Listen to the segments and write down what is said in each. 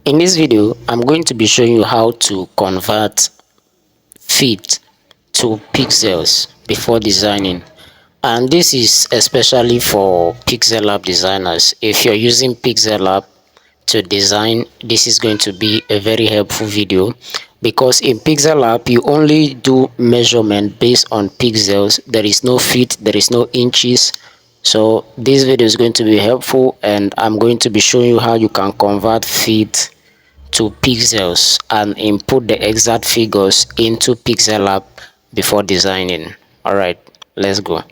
In this video, I'm going to be showing you how to convert feet to pixels before designing. And this is especially for PixelLab designers. If you're using PixelLab to design, this is going to be a very helpful video, because in PixelLab you only do measurement based on pixels. There is no feet, there is no inches. So this video is going to be helpful, and I'm going to be showing you how you can convert feet to pixels and input the exact figures into PixelLab before designing. Alright, let's go.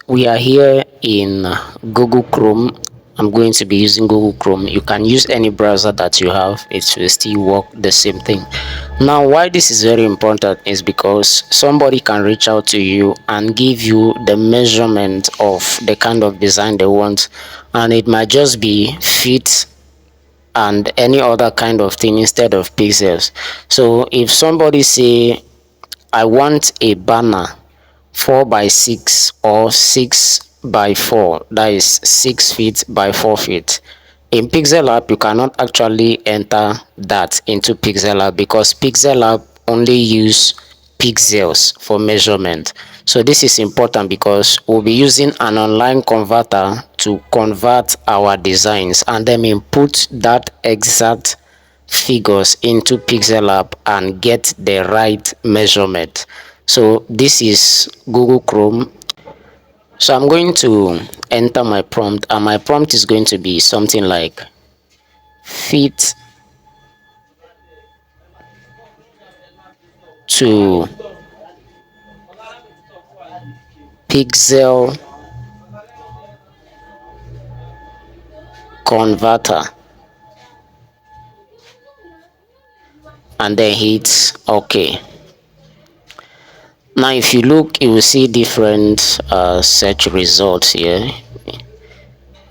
We are here in Google Chrome. I'm going to be using Google Chrome. You can use any browser that you have, it will still work the same thing. Now, why this is very important is because somebody can reach out to you and give you the measurement of the kind of design they want, and it might just be feet and any other kind of thing instead of pixels. So if somebody say, I want a banner 4 by 6 or 6 by 4, that is 6 feet by 4 feet, in PixelLab you cannot actually enter that into PixelLab, because PixelLab only use pixels for measurement. So this is important because we'll be using an online converter to convert our designs and then input that exact figures into PixelLab and get the right measurement. So this is Google Chrome. So I'm going to enter my prompt, and my prompt is going to be something like feet to pixel converter, and then hit OK. Now if you look, you will see different search results here.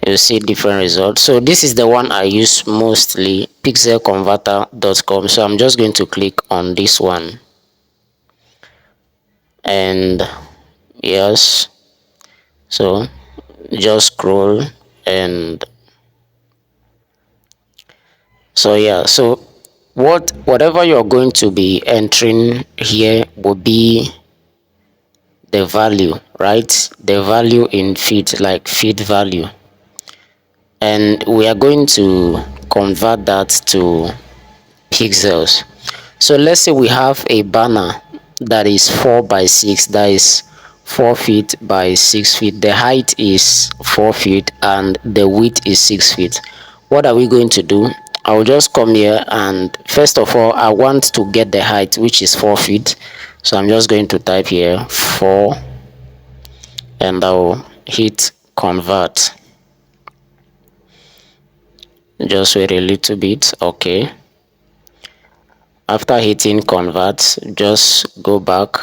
You see different results. So this is the one I use mostly, pixelconverter.com. So I'm just going to click on this one, and yes, so just scroll, and so yeah, so whatever you're going to be entering here will be the value, right? The value in feet, like feet value, and we are going to convert that to pixels. So let's say we have a banner that is 4 by 6, that is 4 feet by 6 feet. The height is 4 feet and the width is 6 feet. What are we going to do? I'll just come here, and first of all I want to get the height, which is 4 feet. So I'm just going to type here 4, and I'll hit convert. Just wait a little bit. Okay, after hitting convert, just go back.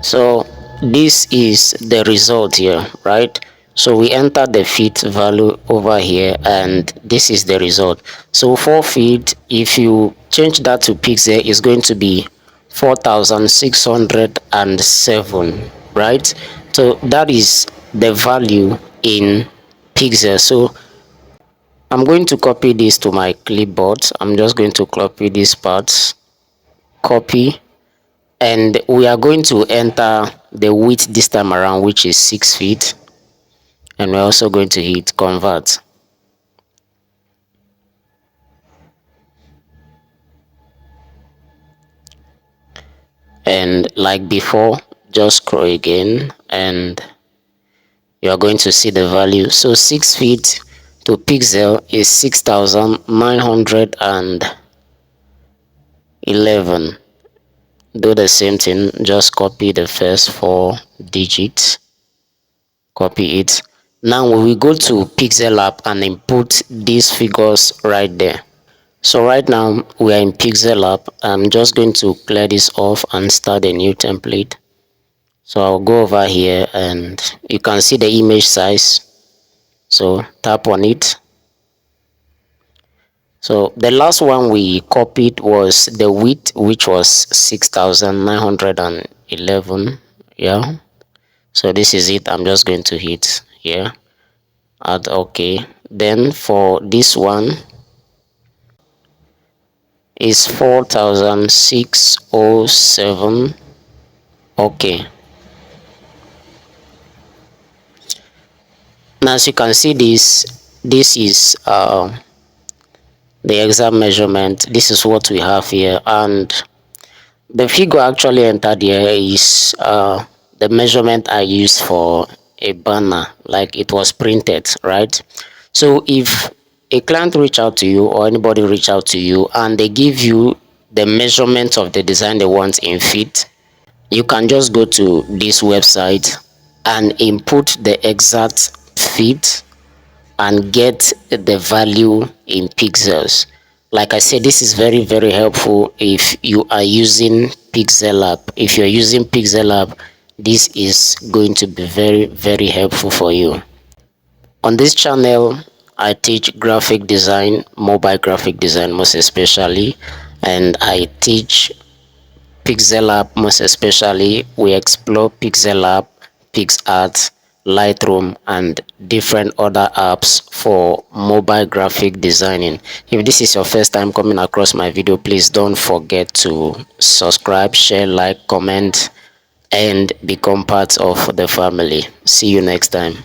So this is the result here, right? So we enter the feet value over here, and this is the result. So 4 feet, if you change that to pixel, is going to be 4607, right? So that is the value in pixels. So I'm going to copy this to my clipboard. I'm just going to copy these parts, copy, and we are going to enter the width this time around, which is 6 feet, and we're also going to hit convert. And like before, just scroll again, and you are going to see the value. So 6 feet to pixel is 6911. Do the same thing, just copy the first 4 digits, copy it. Now we will go to PixelLab and input these figures right there. So right now we are in PixelLab. I'm just going to clear this off and start a new template. So I'll go over here, and you can see the image size. So tap on it. So the last one we copied was the width, which was 6911. Yeah, so this is it. I'm just going to hit here, add OK. Then for this one, is 4607. Okay, now as you can see, this is the exact measurement. This is what we have here, and the figure actually entered here is the measurement I used for a banner, like it was printed, right? So if a client reach out to you or anybody reach out to you and they give you the measurement of the design they want in feet, you can just go to this website and input the exact feet and get the value in pixels. Like I said, this is very helpful if you are using PixelLab. If you're using PixelLab, this is going to be very helpful for you. On this channel, I teach graphic design, mobile graphic design most especially, and I teach PixelLab most especially. We explore PixelLab, PixArt, Lightroom, and different other apps for mobile graphic designing. If this is your first time coming across my video, please don't forget to subscribe, share, like, comment, and become part of the family. See you next time.